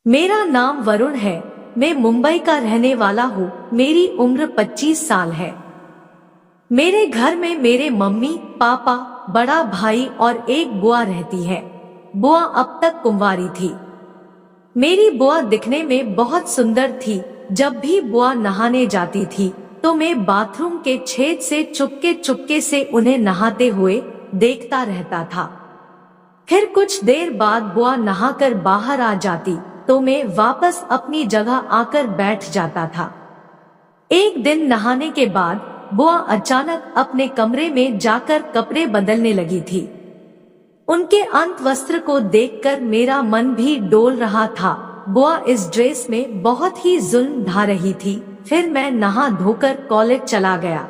मेरा नाम वरुण है। मैं मुंबई का रहने वाला हूँ। मेरी उम्र 25 साल है। मेरे घर में मेरे मम्मी पापा, बड़ा भाई और एक बुआ रहती है। बुआ अब तक कुंवारी थी। मेरी बुआ दिखने में बहुत सुंदर थी। जब भी बुआ नहाने जाती थी तो मैं बाथरूम के छेद से चुपके चुपके से उन्हें नहाते हुए देखता रहता था। फिर कुछ देर बाद बुआ नहाकर बाहर आ जाती तो मैं वापस अपनी जगह आकर बैठ जाता था। एक दिन नहाने के बाद बुआ अचानक अपने कमरे में जाकर कपड़े बदलने लगी थी। उनके अंतवस्त्र को देखकर मेरा मन भी डोल रहा था। बुआ इस ड्रेस में बहुत ही जुल्म ढा रही थी। फिर मैं नहा धोकर कॉलेज चला गया।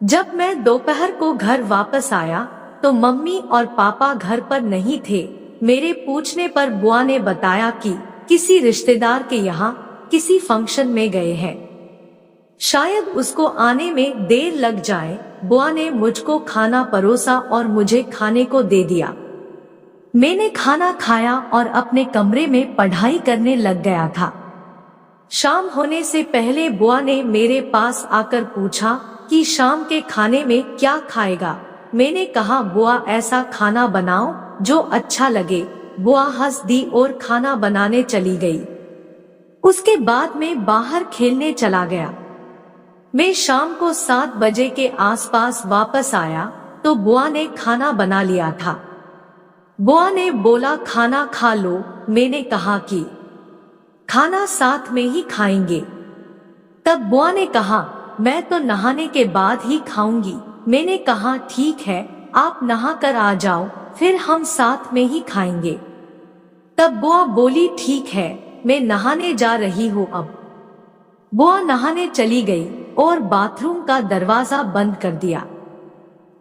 जब मैं दोपहर को घर वापस आया तो मम्मी और पापा घर पर नहीं थे। मेरे पूछने पर बुआ ने बताया कि किसी रिश्तेदार के यहाँ किसी फंक्शन में गए हैं, शायद उसको आने में देर लग जाए। बुआ ने मुझको खाना परोसा और मुझे खाने को दे दिया। मैंने खाना खाया और अपने कमरे में पढ़ाई करने लग गया था। शाम होने से पहले बुआ ने मेरे पास आकर पूछा कि शाम के खाने में क्या खाएगा। मैंने कहा, बुआ ऐसा खाना बनाओ जो अच्छा लगे। बुआ हंस दी और खाना बनाने चली गई। उसके बाद मैं बाहर खेलने चला गया। मैं शाम को 7 बजे के आसपास वापस आया तो बुआ ने खाना बना लिया था। बुआ ने बोला, खाना खा लो। मैंने कहा कि खाना साथ में ही खाएंगे। तब बुआ ने कहा, मैं तो नहाने के बाद ही खाऊंगी। मैंने कहा, ठीक है, आप नहा कर आ जाओ, फिर हम साथ में ही खाएंगे। तब बुआ बोली, ठीक है, मैं नहाने जा रही हूँ अब। बुआ नहाने चली गई और बाथरूम का दरवाजा बंद कर दिया।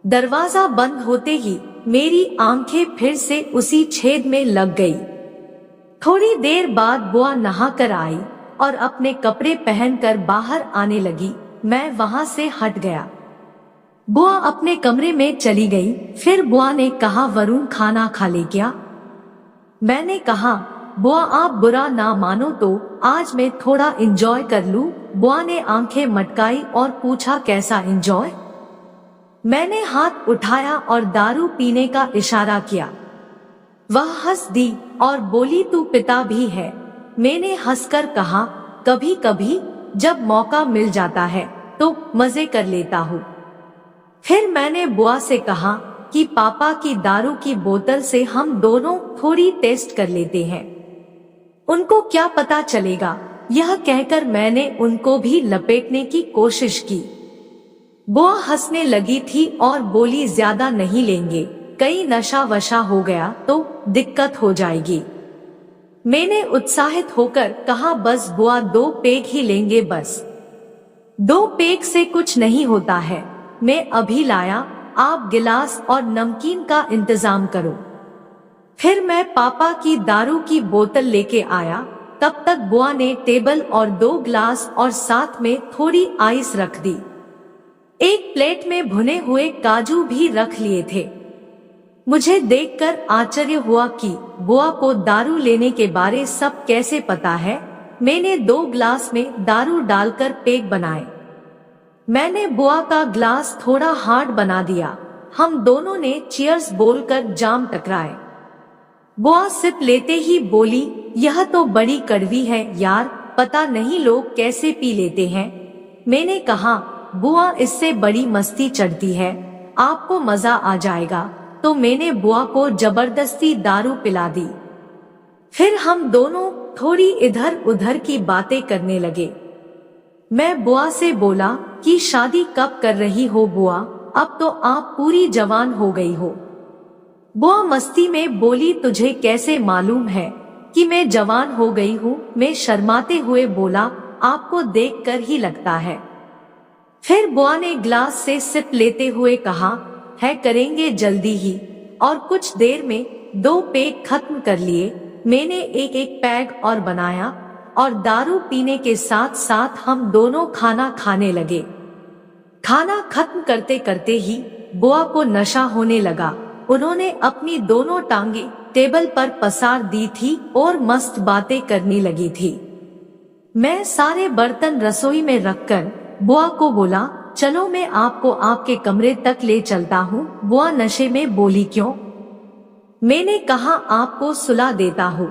दरवाजा बंद होते ही मेरी आंखें फिर से उसी छेद में लग गई। थोड़ी देर बाद बुआ नहाकर आई और अपने कपड़े पहनकर बाहर आने लगी। मैं वहां से हट गया। बुआ अपने कमरे में चली गई। फिर बुआ ने कहा, वरुण खाना खा ले क्या? मैंने कहा, बुआ आप बुरा ना मानो तो आज मैं थोड़ा एंजॉय कर लूं। बुआ ने आंखें मटकाई और पूछा, कैसा एंजॉय? मैंने हाथ उठाया और दारू पीने का इशारा किया। वह हंस दी और बोली, तू पिता भी है। मैंने हंसकर कहा, कभी कभी जब मौका मिल जाता है तो मजे कर लेता हूँ। फिर मैंने बुआ से कहा कि पापा की दारू की बोतल से हम दोनों थोड़ी टेस्ट कर लेते हैं, उनको क्या पता चलेगा। यह कहकर मैंने उनको भी लपेटने की कोशिश की। बुआ हंसने लगी थी और बोली, ज्यादा नहीं लेंगे, कहीं नशा वशा हो गया तो दिक्कत हो जाएगी। मैंने उत्साहित होकर कहा, बस बुआ 2 पेग ही लेंगे, बस 2 पेग से कुछ नहीं होता है। मैं अभी लाया, आप गिलास और नमकीन का इंतजाम करो। फिर मैं पापा की दारू की बोतल लेके आया। तब तक बुआ ने टेबल और 2 गिलास और साथ में थोड़ी आइस रख दी। एक प्लेट में भुने हुए काजू भी रख लिए थे। मुझे देखकर आश्चर्य हुआ कि बुआ को दारू लेने के बारे सब कैसे पता है। मैंने 2 गिलास में दारू डालकर पेग बनाए। मैंने बुआ का ग्लास थोड़ा हार्ड बना दिया। हम दोनों ने चीयर्स बोलकर जाम टकराए। बुआ सिप लेते ही बोली, यह तो बड़ी कड़वी है यार, पता नहीं लोग कैसे पी लेते हैं। मैंने कहा, बुआ इससे बड़ी मस्ती चढ़ती है, आपको मजा आ जाएगा। तो मैंने बुआ को जबरदस्ती दारू पिला दी। फिर हम दोनों थोड़ी इधर उधर की बातें करने लगे। मैं बुआ से बोला कि शादी कब कर रही हो बुआ, अब तो आप पूरी जवान हो गई हो। बुआ मस्ती में बोली, तुझे कैसे मालूम है कि मैं जवान हो गई हूँ? मैं शर्माते हुए बोला, आपको देखकर ही लगता है। फिर बुआ ने ग्लास से सिप लेते हुए कहा, है करेंगे जल्दी ही। और कुछ देर में 2 पेग खत्म कर लिए। मैंने एक एक पैग और बनाया और दारू पीने के साथ साथ हम दोनों खाना खाने लगे। खाना खत्म करते करते ही बुआ को नशा होने लगा। उन्होंने अपनी दोनों टांगे टेबल पर पसार दी थी और मस्त बातें करने लगी थी। मैं सारे बर्तन रसोई में रखकर बुआ को बोला, चलो मैं आपको आपके कमरे तक ले चलता हूँ। बुआ नशे में बोली, क्यों? मैंने कहा, आपको सुला देता हूँ।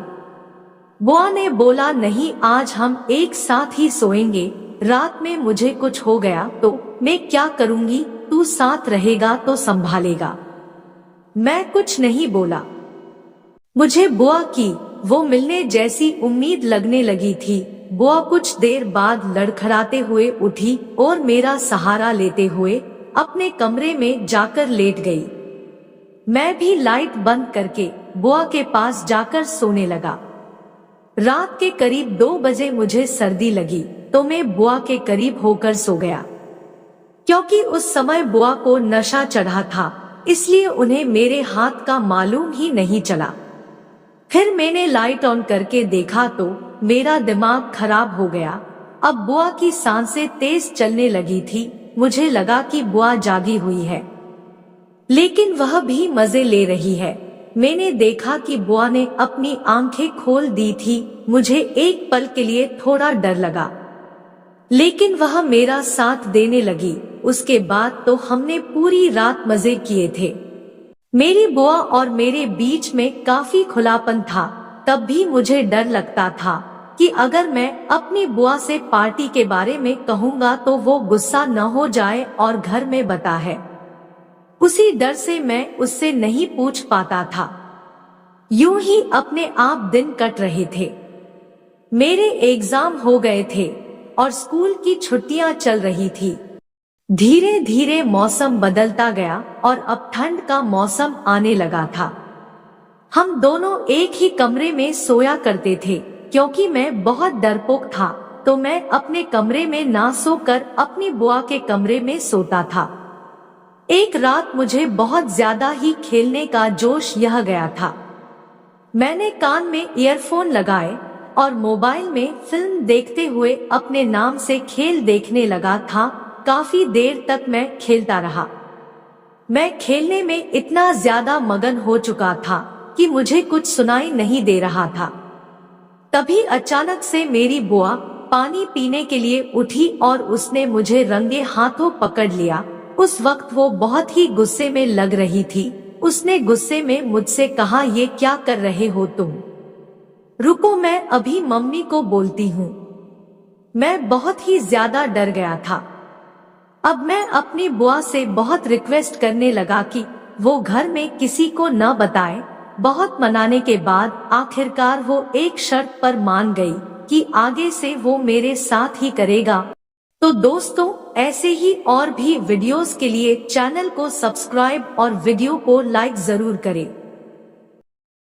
बुआ ने बोला, नहीं, आज हम एक साथ ही सोएंगे। रात में मुझे कुछ हो गया तो मैं क्या करूँगी? तू साथ रहेगा तो संभालेगा। मैं कुछ नहीं बोला। मुझे बुआ की वो मिलने जैसी उम्मीद लगने लगी थी। बुआ कुछ देर बाद लड़खड़ाते हुए उठी और मेरा सहारा लेते हुए अपने कमरे में जाकर लेट गई। मैं भी लाइट बंद करके बुआ के पास जाकर सोने लगा। रात के करीब 2 बजे मुझे सर्दी लगी तो मैं बुआ के करीब होकर सो गया। क्योंकि उस समय बुआ को नशा चढ़ा था, इसलिए उन्हें मेरे हाथ का मालूम ही नहीं चला। फिर मैंने लाइट ऑन करके देखा तो मेरा दिमाग खराब हो गया। अब बुआ की सांसें तेज चलने लगी थी। मुझे लगा कि बुआ जागी हुई है, लेकिन वह भी मजे ले रही है। मैंने देखा कि बुआ ने अपनी आंखें खोल दी थी। मुझे एक पल के लिए थोड़ा डर लगा, लेकिन वह मेरा साथ देने लगी। उसके बाद तो हमने पूरी रात मजे किए थे। मेरी बुआ और मेरे बीच में काफी खुलापन था। तब भी मुझे डर लगता था कि अगर मैं अपनी बुआ से पार्टी के बारे में कहूँगा तो वो गुस्सा न हो जाए और घर में बता है। उसी डर से मैं उससे नहीं पूछ पाता था। यूं ही अपने आप दिन कट रहे थे। मेरे एग्जाम हो गए थे और स्कूल की छुट्टियां चल रही थी। धीरे धीरे मौसम बदलता गया और अब ठंड का मौसम आने लगा था। हम दोनों एक ही कमरे में सोया करते थे। क्योंकि मैं बहुत डरपोक था तो मैं अपने कमरे में ना सोकर अपनी बुआ के कमरे में सोता था। एक रात मुझे बहुत ज्यादा ही खेलने का जोश यह गया था। मैंने कान में ईयरफोन लगाए और मोबाइल में फिल्म देखते हुए अपने नाम से खेल देखने लगा था। काफी देर तक मैं खेलता रहा। मैं खेलने में इतना ज्यादा मगन हो चुका था कि मुझे कुछ सुनाई नहीं दे रहा था। तभी अचानक से मेरी बुआ पानी पीने के लिए उठी और उसने मुझे रंगे हाथों पकड़ लिया। उस वक्त वो बहुत ही गुस्से में लग रही थी। उसने गुस्से में मुझसे कहा, ये क्या कर रहे हो तुम? रुको, मैं अभी मम्मी को बोलती हूँ। मैं बहुत ही ज्यादा डर गया था। अब मैं अपनी बुआ से बहुत रिक्वेस्ट करने लगा कि वो घर में किसी को न बताए। बहुत मनाने के बाद आखिरकार वो एक शर्त पर मान गई कि आगे से वो मेरे साथ ही करेगा। तो दोस्तों, ऐसे ही और भी वीडियोस के लिए चैनल को सब्सक्राइब और वीडियो को लाइक जरूर करें।